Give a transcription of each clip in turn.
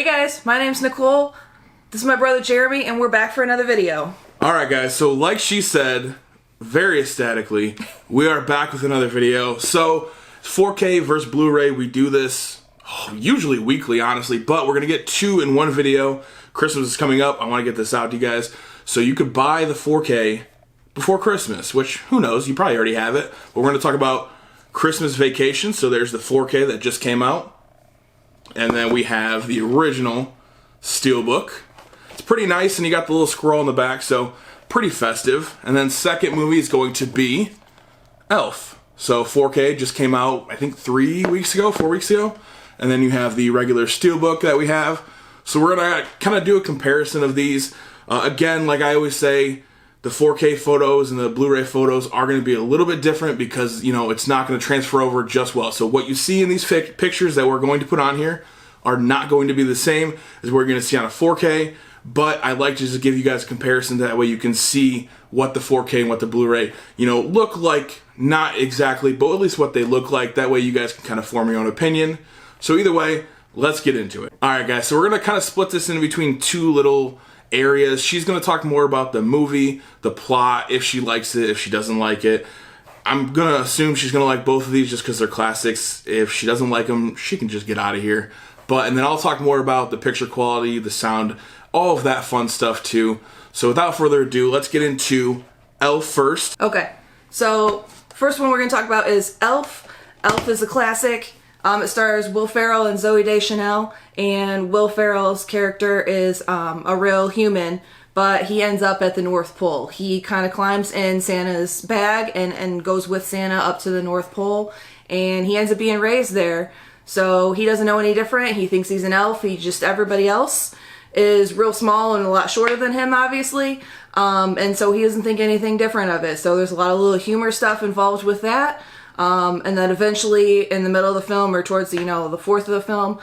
guys, my name's Nicole. This is my brother Jeremy, and we're back for another video. Alright guys, so like she said, very ecstatically, we are back with another video. So, 4K versus Blu-ray, we do this usually weekly, honestly, but we're going to get two in one video. Christmas is coming up, I want to get this out to you guys. So you could buy the 4K before Christmas, which, who knows, you probably already have it. But we're going to talk about Christmas Vacation, so there's the 4K that just came out. And then we have the original Steelbook. It's pretty nice, and you got the little scroll in the back, so pretty festive. And then second movie is going to be Elf. So 4K just came out, I think 4 weeks ago. And then you have the regular Steelbook that we have. So we're going to kind of do a comparison of these. Again, like I always say, the 4K photos and the Blu-ray photos are going to be a little bit different because, you know, it's not going to transfer over just well. So what you see in these pictures that we're going to put on here are not going to be the same as what you're going to see on a 4K. But I like to just give you guys a comparison, that way you can see what the 4K and what the Blu-ray, look like. Not exactly, but at least what they look like. That way you guys can kind of form your own opinion. So either way, let's get into it. Alright guys, so we're going to kind of split this in between two little areas. She's going to talk more about the movie, the plot, if she likes it, if she doesn't like it. I'm going to assume she's going to like both of these just because they're classics. If she doesn't like them, she can just get out of here. And then I'll talk more about the picture quality, the sound, all of that fun stuff too. So without further ado, let's get into Elf first. Okay, so first one we're going to talk about is Elf. Elf is a classic. It stars Will Ferrell and Zooey Deschanel, and Will Ferrell's character is a real human, but he ends up at the North Pole. He kind of climbs in Santa's bag and goes with Santa up to the North Pole, and he ends up being raised there. So he doesn't know any different. He thinks he's an elf. Everybody else is real small and a lot shorter than him, obviously. And so he doesn't think anything different of it. So there's a lot of little humor stuff involved with that. And then eventually in the middle of the film, or towards the fourth of the film,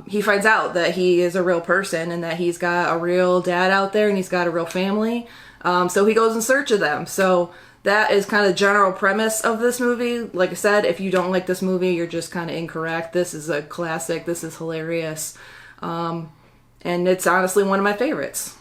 he finds out that he is a real person and that he's got a real dad out there and he's got a real family. So he goes in search of them. So that is kind of the general premise of this movie. Like I said, if you don't like this movie, you're just kind of incorrect. This is a classic. This is hilarious. And it's honestly one of my favorites.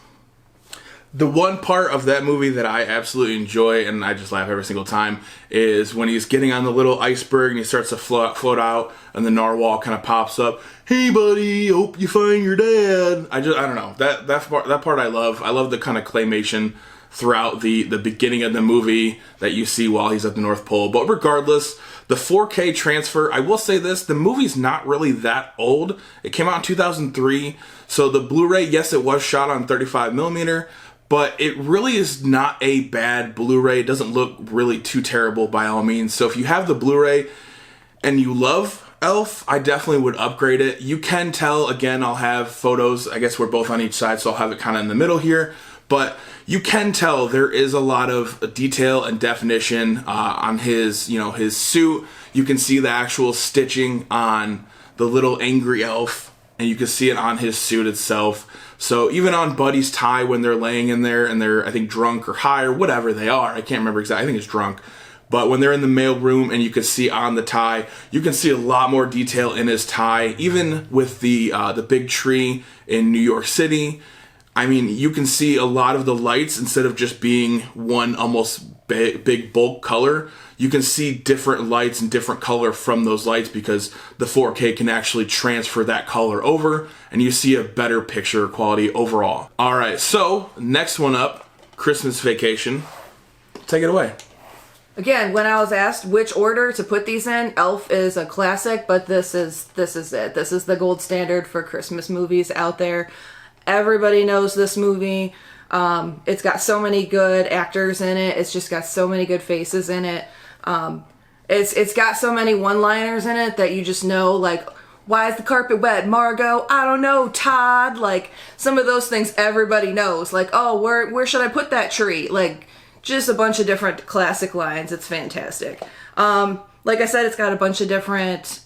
The one part of that movie that I absolutely enjoy, and I just laugh every single time, is when he's getting on the little iceberg and he starts to float out, and the narwhal kind of pops up. Hey buddy, hope you find your dad. I don't know, that part I love. I love the kind of claymation throughout the beginning of the movie that you see while he's at the North Pole. But regardless, the 4K transfer, I will say this, the movie's not really that old. It came out in 2003, so the Blu-ray, yes, it was shot on 35mm, but it really is not a bad Blu-ray. It doesn't look really too terrible by all means. So if you have the Blu-ray and you love Elf, I definitely would upgrade it. You can tell, again, I'll have photos, I guess we're both on each side, so I'll have it kind of in the middle here. But you can tell there is a lot of detail and definition on his, his suit. You can see the actual stitching on the little angry elf, and you can see it on his suit itself. So even on Buddy's tie when they're laying in there and they're, I think, drunk or high or whatever they are, I can't remember exactly, I think it's drunk. But when they're in the mail room and you can see on the tie, you can see a lot more detail in his tie. Even with the big tree in New York City, I mean, you can see a lot of the lights, instead of just being one almost big bulk color, you can see different lights and different color from those lights because the 4K can actually transfer that color over and you see a better picture quality overall. Alright, so next one up, Christmas Vacation. Take it away. Again, when I was asked which order to put these in, Elf is a classic, but this is it. This is the gold standard for Christmas movies out there. Everybody knows this movie. It's got so many good actors in it. It's just got so many good faces in it. It's got so many one-liners in it that you just know, like, why is the carpet wet, Margot? I don't know, Todd. Like, some of those things everybody knows. Like, oh, where should I put that tree? Like, just a bunch of different classic lines. It's fantastic. Like I said, it's got a bunch of different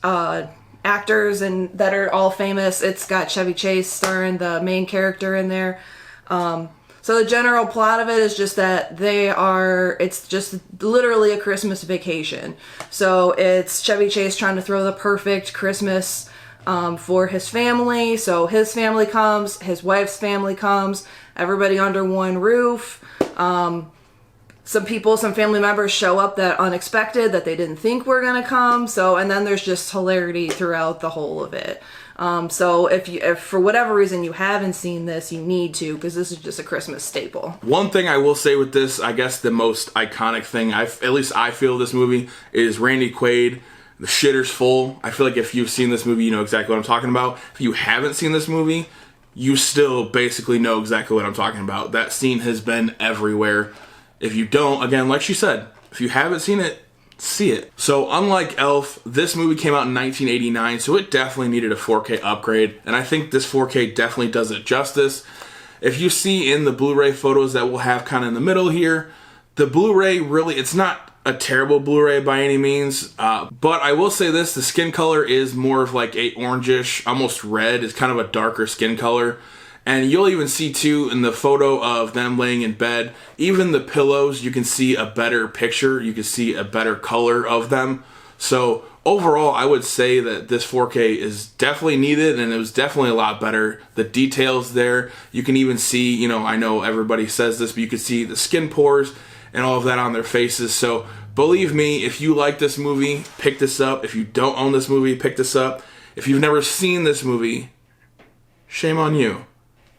actors and that are all famous. It's got Chevy Chase starring the main character in there. So the general plot of it is just that it's just literally a Christmas vacation. So it's Chevy Chase trying to throw the perfect Christmas for his family. So his family comes, his wife's family comes, everybody under one roof. Some family members show up that unexpected, that they didn't think were going to come. So, and then there's just hilarity throughout the whole of it. So if for whatever reason you haven't seen this, you need to, because this is just a Christmas staple. One thing I will say with this, I guess the most iconic thing, at least I feel this movie, is Randy Quaid. The shitter's full. I feel like if you've seen this movie, you know exactly what I'm talking about. If you haven't seen this movie, you still basically know exactly what I'm talking about. That scene has been everywhere. If you don't, again, like she said, if you haven't seen it, see it. So unlike Elf, this movie came out in 1989, so it definitely needed a 4K upgrade, and I think this 4K definitely does it justice. If you see in the Blu-ray photos that we'll have kind of in the middle here, the Blu-ray really, it's not a terrible Blu-ray by any means, but I will say this, the skin color is more of like a orangish, almost red. It's kind of a darker skin color. And you'll even see too in the photo of them laying in bed, even the pillows, you can see a better picture. You can see a better color of them. So overall, I would say that this 4K is definitely needed, and it was definitely a lot better. The details there, you can even see, you know, I know everybody says this, but you can see the skin pores and all of that on their faces. So believe me, if you like this movie, pick this up. If you don't own this movie, pick this up. If you've never seen this movie, shame on you.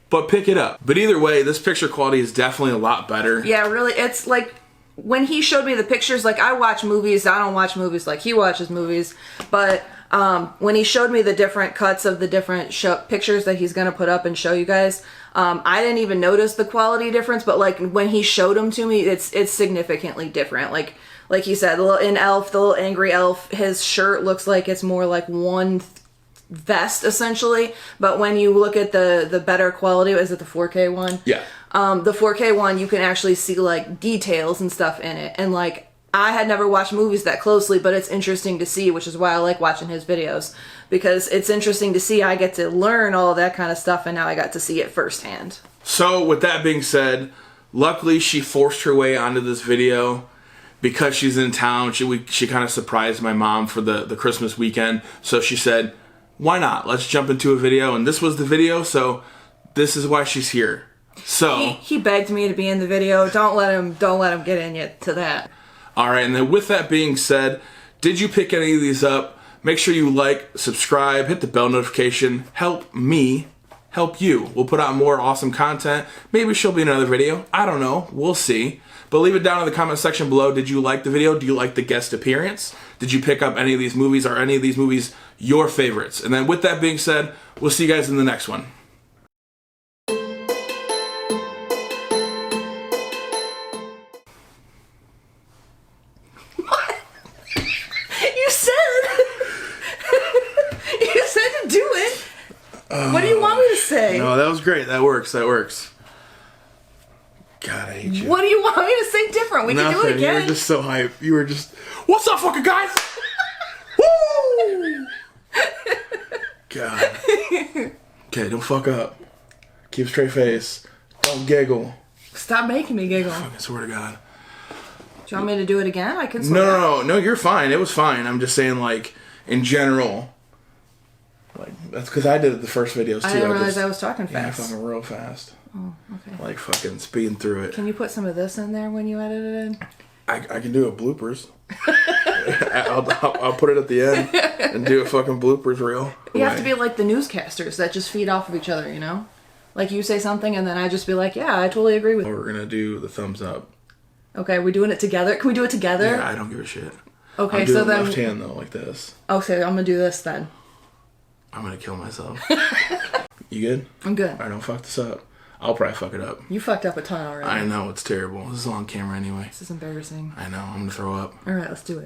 But pick it up. But either way, this picture quality is definitely a lot better. Yeah, really, it's like, when he showed me the pictures, like, I watch movies, I don't watch movies like he watches movies, but when he showed me the different cuts of the different pictures that he's going to put up and show you guys, I didn't even notice the quality difference, but like, when he showed them to me, it's significantly different. Like he said, in Elf, the little angry elf, his shirt looks like it's more like one vest essentially, but when you look at the better quality, is it the 4K one? Yeah. The 4K one, you can actually see like details and stuff in it, and like, I had never watched movies that closely, but it's interesting to see, which is why I like watching his videos, because it's interesting to see. I get to learn all of that kind of stuff, and now I got to see it firsthand. So with that being said, luckily she forced her way onto this video. Because she's in town, she kind of surprised my mom for the Christmas weekend, so she said, why not? Let's jump into a video, and this was the video, so this is why she's here. So he begged me to be in the video. Don't let him get in yet to that. All right, and then with that being said, did you pick any of these up? Make sure you like, subscribe, hit the bell notification. Help me help you. We'll put out more awesome content. Maybe she'll be in another video. I don't know. We'll see. But leave it down in the comment section below. Did you like the video? Do you like the guest appearance? Did you pick up any of these movies? Are any of these movies your favorites? And then with that being said, we'll see you guys in the next one. What? You said to do it. What do you want me to say? No, that was great. That works. God, I hate you. What do you want me to say different? We can do it again. You were just so hype. You were just, what's up, fucking guys? Woo! God. Okay, don't fuck up. Keep a straight face. Don't giggle. Stop making me giggle. I swear to God. Do you want me to do it again? I can slow down. No, you're fine. It was fine. I'm just saying, like, in general. Like, that's because I did it the first videos, too. I didn't realize I was talking fast. Yeah, fucking real fast. Oh, okay. Like, fucking speeding through it. Can you put some of this in there when you edit it in? I can do a bloopers. I'll put it at the end and do a fucking bloopers reel. You have to be like the newscasters that just feed off of each other, you know? Like, you say something and then I just be like, yeah, I totally agree with you. We're gonna do the thumbs up. Okay, we're doing it together? Can we do it together? Yeah, I don't give a shit. Okay, I'm doing so then... left hand, though, like this. Okay, I'm gonna do this then. I'm gonna kill myself. You good? I'm good. Alright, don't fuck this up. I'll probably fuck it up. You fucked up a ton already. I know, it's terrible. This is on camera anyway. This is embarrassing. I know, I'm gonna throw up. Alright, let's do it.